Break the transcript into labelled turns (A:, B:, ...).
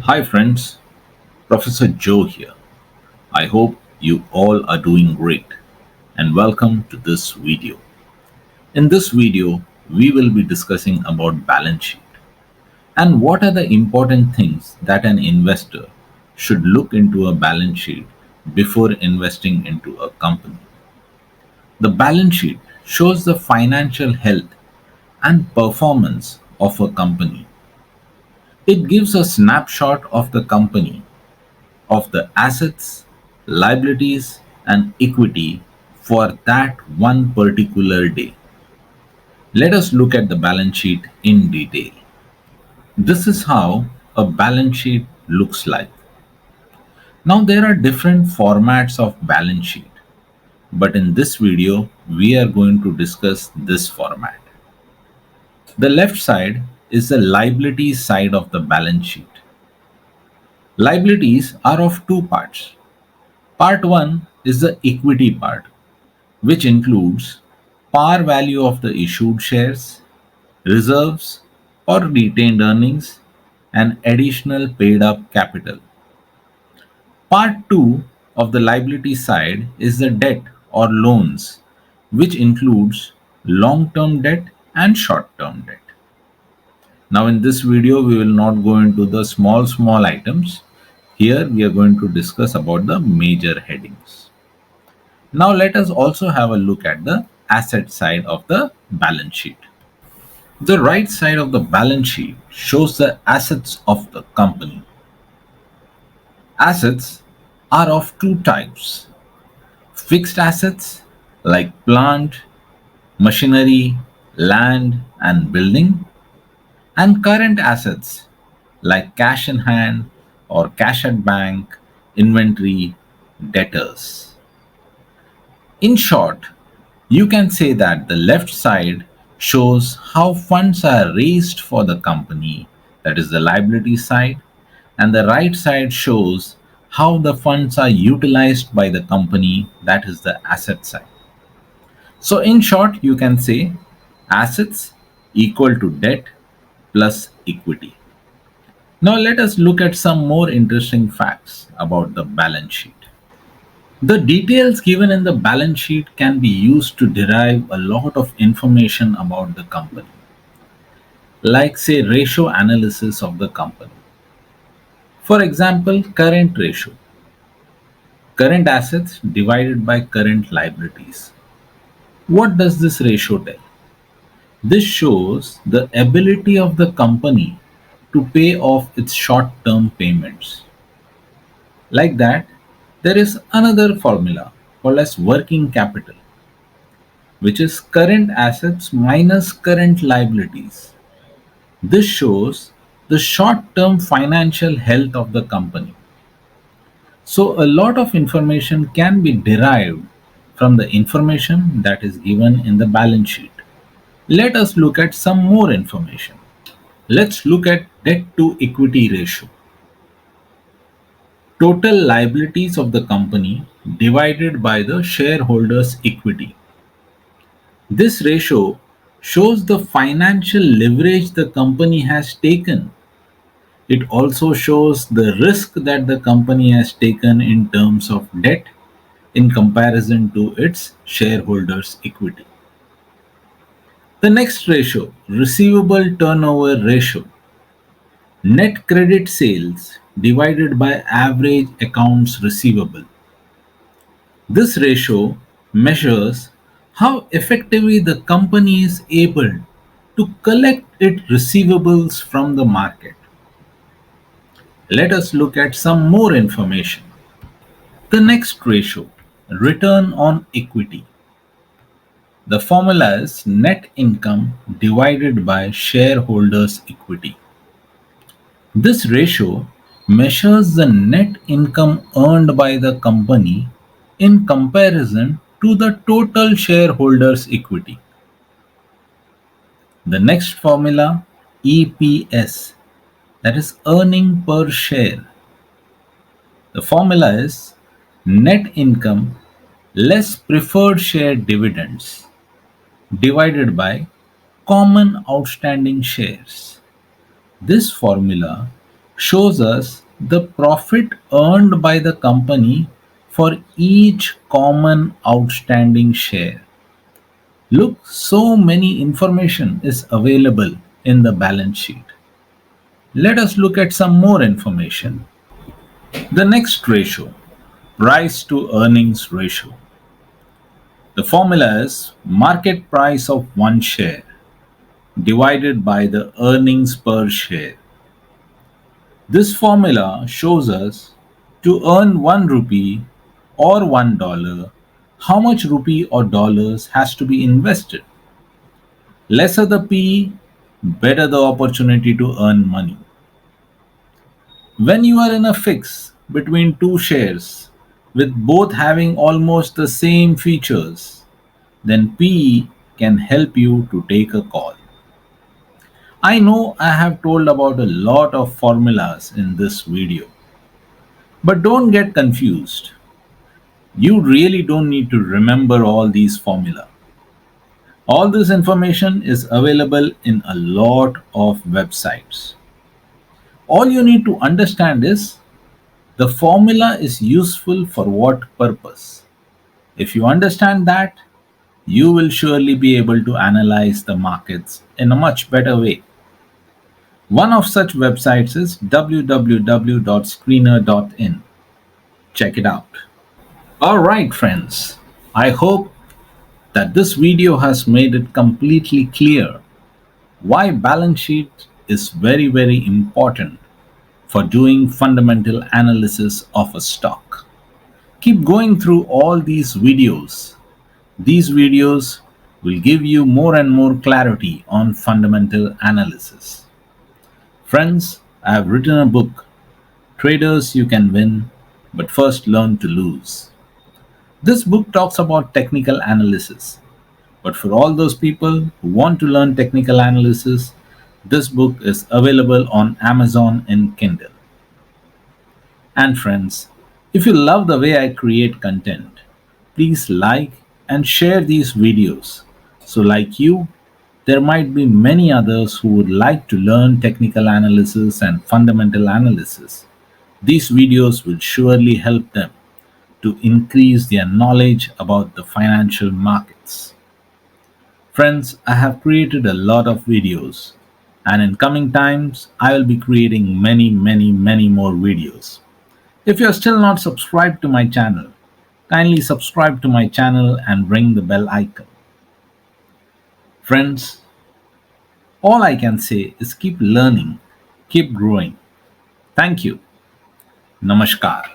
A: Hi friends, Professor Joe here. I hope you all are doing great and welcome to this video. In this video, we will be discussing about balance sheet and what are the important things that an investor should look into a balance sheet before investing into a company. The balance sheet shows the financial health and performance of a company. It gives a snapshot of the company of the assets, liabilities, and equity for that one particular day. Let us look at the balance sheet in detail. This is how a balance sheet looks like. Now, there are different formats of balance sheet, but in this video, we are going to discuss this format. The left side is the liabilities side of the balance sheet. Liabilities are of two parts. Part 1 is the equity part, which includes par value of the issued shares, reserves or retained earnings, and additional paid up capital. Part 2 of the liability side is the debt or loans, which includes long term debt and short term debt. Now, in this video, we will not go into the small items. Here, we are going to discuss about the major headings. Now let us also have a look at the asset side of the balance sheet. The right side of the balance sheet shows the assets of the company. Assets are of two types: fixed assets like plant, machinery, land, and building, and current assets like cash in hand or cash at bank, inventory, debtors. In short, you can say that the left side shows how funds are raised for the company, that is the liability side, and the right side shows how the funds are utilized by the company, that is the asset side. So, in short, you can say assets equal to debt plus equity. Now, let us look at some more interesting facts about the balance sheet. The details given in the balance sheet can be used to derive a lot of information about the company, like, say, ratio analysis of the company. For example, current ratio, current assets divided by current liabilities. What does this ratio tell? This shows the ability of the company to pay off its short term payments. Like that, there is another formula called as working capital, which is current assets minus current liabilities. This shows the short term financial health of the company. So, a lot of information can be derived from the information that is given in the balance sheet. Let us look at some more information. Let's look at debt to equity ratio. Total liabilities of the company divided by the shareholders' equity. This ratio shows the financial leverage the company has taken. It also shows the risk that the company has taken in terms of debt in comparison to its shareholders' equity. The next ratio, receivable turnover ratio, net credit sales divided by average accounts receivable. This ratio measures how effectively the company is able to collect its receivables from the market. Let us look at some more information. The next ratio, return on equity. The formula is net income divided by shareholders' equity. This ratio measures the net income earned by the company in comparison to the total shareholders' equity. The next formula, EPS, that is earning per share. The formula is net income less preferred share dividends divided by common outstanding shares. This formula shows us the profit earned by the company for each common outstanding share. Look, so many information is available in the balance sheet. Let us look at some more information. The next ratio, price to earnings ratio. The formula is market price of one share divided by the earnings per share. This formula shows us to earn 1 rupee or $1, how much rupee or dollars has to be invested. Lesser the P, better the opportunity to earn money. When you are in a fix between two shares with both having almost the same features, then P can help you to take a call. I know I have told about a lot of formulas in this video, but don't get confused. You really don't need to remember all these formula. All this information is available in a lot of websites. All you need to understand is the formula is useful for what purpose. If you understand that, you will surely be able to analyze the markets in a much better way. One of such websites is www.screener.in. Check it out. Alright, friends. I hope that this video has made it completely clear why balance sheet is very, very important for doing fundamental analysis of a stock. Keep going through all these videos. These videos will give you more and more clarity on fundamental analysis. Friends, I have written a book, Traders You Can Win, but First Learn to Lose. This book talks about technical analysis. But for all those people who want to learn technical analysis, this book is available on Amazon in Kindle. And friends, if you love the way I create content, please like and share these videos. So, like you, there might be many others who would like to learn technical analysis and fundamental analysis. These videos will surely help them to increase their knowledge about the financial markets. Friends, I have created a lot of videos, and in coming times, I will be creating many, many, many more videos. If you are still not subscribed to my channel, kindly subscribe to my channel and ring the bell icon. Friends, all I can say is keep learning, keep growing. Thank you. Namaskar.